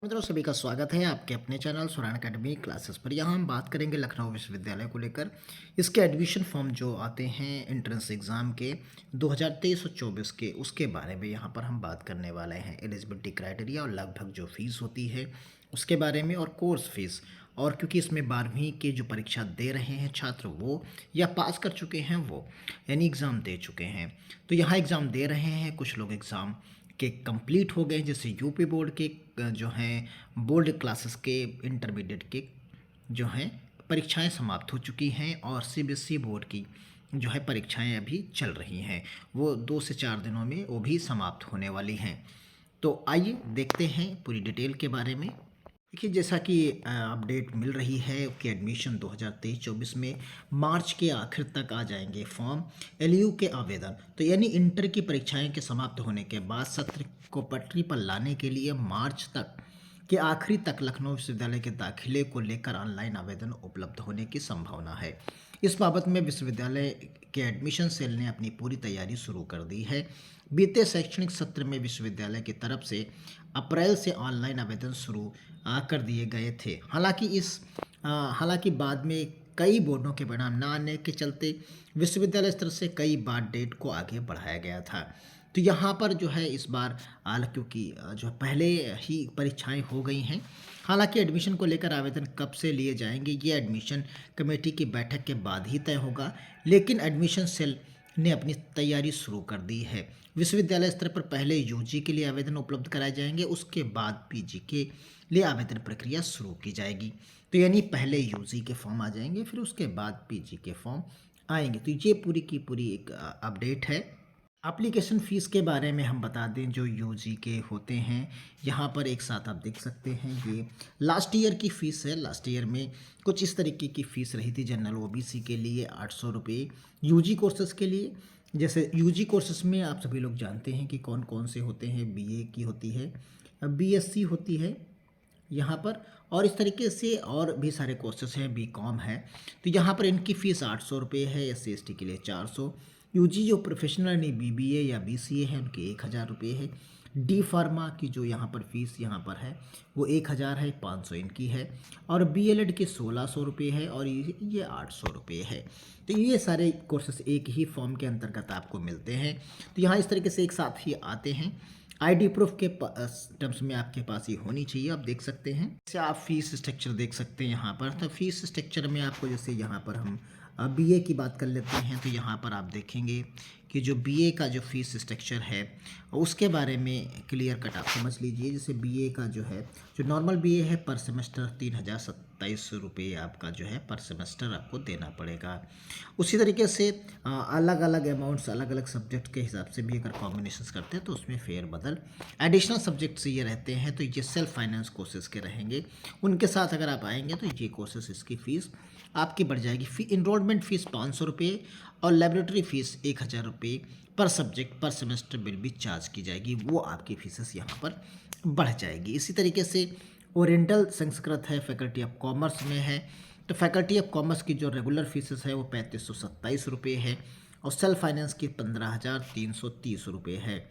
मित्रों सभी का स्वागत है आपके अपने चैनल सुरान अकेडमी क्लासेस पर। यहाँ हम बात करेंगे लखनऊ विश्वविद्यालय को लेकर। इसके एडमिशन फॉर्म जो आते हैं एंट्रेंस एग्ज़ाम के 2023 और 24 के, उसके बारे में यहाँ पर हम बात करने वाले हैं। एलिजिबिलिटी क्राइटेरिया और लगभग जो फीस होती है उसके बारे में, और कोर्स फीस। और क्योंकि इसमें 12वीं के जो परीक्षा दे रहे हैं छात्र वो, या पास कर चुके हैं वो, यानी एग्ज़ाम दे चुके हैं, तो यहाँ एग्ज़ाम दे रहे हैं। कुछ लोग एग्ज़ाम के कंप्लीट हो गए, जैसे यूपी बोर्ड के जो हैं बोर्ड क्लासेस के इंटरमीडिएट के जो हैं परीक्षाएं समाप्त हो चुकी हैं, और सीबीएसई बोर्ड की जो है परीक्षाएं अभी चल रही हैं। वो 2 से 4 दिनों में वो भी समाप्त होने वाली हैं। तो आइए देखते हैं पूरी डिटेल के बारे में। देखिए, जैसा कि अपडेट मिल रही है कि एडमिशन 2023-24 में मार्च के आखिर तक आ जाएंगे फॉर्म। एलयू के आवेदन, तो यानी इंटर की परीक्षाएं के समाप्त होने के बाद सत्र को पटरी पर लाने के लिए मार्च तक के आखिरी तक लखनऊ विश्वविद्यालय के दाखिले को लेकर ऑनलाइन आवेदन उपलब्ध होने की संभावना है। इस बाबत में विश्वविद्यालय के एडमिशन सेल ने अपनी पूरी तैयारी शुरू कर दी है। बीते शैक्षणिक सत्र में विश्वविद्यालय की तरफ से अप्रैल से ऑनलाइन आवेदन शुरू कर दिए गए थे। हालांकि बाद में कई बोर्डों के परिणाम न आने के चलते विश्वविद्यालय स्तर से कई बार डेट को आगे बढ़ाया गया था। तो यहाँ पर जो है इस बार क्योंकि जो पहले ही परीक्षाएं हो गई हैं, हालांकि एडमिशन को लेकर आवेदन कब से लिए जाएंगे ये एडमिशन कमेटी की बैठक के बाद ही तय होगा, लेकिन एडमिशन सेल ने अपनी तैयारी शुरू कर दी है। विश्वविद्यालय स्तर पर पहले यूजी के लिए आवेदन उपलब्ध कराए जाएंगे, उसके बाद पीजी के लिए आवेदन प्रक्रिया शुरू की जाएगी। तो यानी पहले यूजी के फॉर्म आ जाएंगे, फिर उसके बाद पीजी के फॉर्म आएंगे। तो ये पूरी की पूरी एक अपडेट है। एप्लीकेशन फ़ीस के बारे में हम बता दें, जो यूजी के होते हैं यहाँ पर एक साथ आप देख सकते हैं। ये लास्ट ईयर की फ़ीस है। लास्ट ईयर में कुछ इस तरीके की फ़ीस रही थी। जनरल ओबीसी के लिए 800 रुपये, यूजी कोर्सेज़ के लिए। जैसे यूजी कोर्सेज़ में आप सभी लोग जानते हैं कि कौन कौन से होते हैं। बीए की होती है, बीएससी होती है यहाँ पर, और इस तरीके से और भी सारे कोर्सेस हैं, बीकॉम है। तो यहाँ पर इनकी फ़ीस 800 रुपये है। एससी एसटी के लिए 400। यूजी जो प्रोफेशनल यानी बीबीए या बीसीए है उनके 1000 रुपये है। डी फार्मा की जो यहाँ पर फ़ीस यहाँ पर है वो 1000 है, 500 इनकी है। और बीएलएड के 1600 रुपये है, और ये 800 रुपये है। तो ये सारे कोर्सेस एक ही फॉर्म के अंतर्गत आपको मिलते हैं। तो यहाँ इस तरीके से एक साथ ही आते हैं। आईडी प्रूफ के टर्म्स में आपके पास ये होनी चाहिए, आप देख सकते हैं। जैसे आप फीस स्ट्रक्चर देख सकते हैं यहाँ पर। तो फीस स्ट्रक्चर में आपको, जैसे यहाँ पर हम बीए की बात कर लेते हैं, तो यहाँ पर आप देखेंगे कि जो बीए का जो फीस स्ट्रक्चर है उसके बारे में क्लियर कट आप समझ लीजिए। जैसे बीए का जो है, जो नॉर्मल बीए है, पर सेमेस्टर 3027 रुपये आपका जो है पर सेमेस्टर आपको देना पड़ेगा। उसी तरीके से अलग अलग अमाउंट्स अलग अलग सब्जेक्ट के हिसाब से भी अगर कॉम्बिनेशंस करते हैं तो उसमें फेर बदल एडिशनल सब्जेक्ट से ये रहते हैं। तो ये सेल्फ फाइनेंस कोर्सेज़ के रहेंगे। उनके साथ अगर आप आएंगे तो ये कोर्सेज़, इसकी फ़ीस आपकी बढ़ जाएगी। इनरोलमेंट फ़ीस 500 रुपये और लेबोरेटरी फ़ीस 1000 रुपये पर सब्जेक्ट पर सेमेस्टर बिल भी चार्ज की जाएगी। वो आपकी फीसेस यहाँ पर बढ़ जाएगी। इसी तरीके से ओरिएंटल संस्कृत है, फैकल्टी ऑफ कॉमर्स में है। तो फैकल्टी ऑफ कॉमर्स की जो रेगुलर फीसेस है वो 3527 रुपये है, और सेल्फ फाइनेंस की 15330 रुपये है।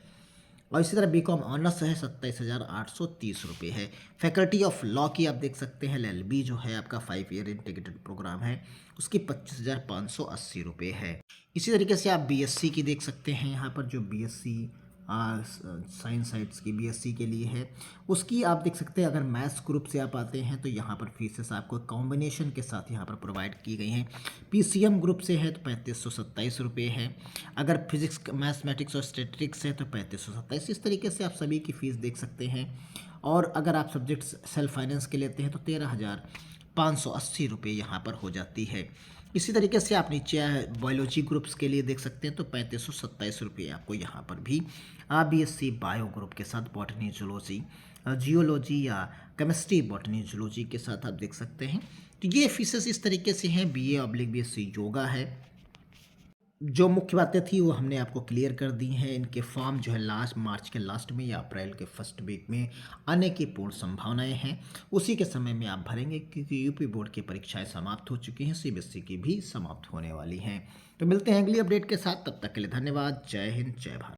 और इसी तरह बीकॉम ऑनर्स है 27830 रुपये है। फैकल्टी ऑफ लॉ की आप देख सकते हैं, एलएलबी जो है आपका 5 ईयर इंटीग्रेटेड प्रोग्राम है, उसकी 25,580 रुपये है। इसी तरीके से आप बीएससी की देख सकते हैं यहाँ पर, जो बीएससी साइंस साइट्स की बीएससी के लिए है, उसकी आप देख सकते हैं। अगर मैथ्स ग्रुप से आप आते हैं तो यहाँ पर फीसेस आपको कॉम्बिनेशन के साथ यहाँ पर प्रोवाइड की गई हैं। पीसीएम ग्रुप से है तो 3527 रुपये है। अगर फिजिक्स मैथमेटिक्स और स्टैटिस्टिक्स है तो 3527। इस तरीके से आप सभी की फ़ीस देख सकते हैं। और अगर आप सब्जेक्ट सेल्फ फाइनेंस के लेते हैं तो 13,580 रुपये यहाँ पर हो जाती है। इसी तरीके से आप नीचे बायोलॉजी ग्रुप्स के लिए देख सकते हैं तो 3527 रुपये आपको यहाँ पर भी बीएससी बायो ग्रुप के साथ बॉटनी जूलॉजी, जियोलॉजी या केमिस्ट्री बॉटनी जूलॉजी के साथ आप देख सकते हैं। तो ये फीसेस इस तरीके से हैं। BA/BSc योगा है। जो मुख्य बातें थी वो हमने आपको क्लियर कर दी हैं। इनके फॉर्म जो है लास्ट मार्च के लास्ट में या अप्रैल के फर्स्ट वीक में आने की पूर्ण संभावनाएं हैं। उसी के समय में आप भरेंगे, क्योंकि यूपी बोर्ड की परीक्षाएं समाप्त हो चुकी हैं, सीबीएसई की भी समाप्त होने वाली हैं। तो मिलते हैं अगली अपडेट के साथ, तब तक के लिए धन्यवाद। जय हिंद, जय भारत।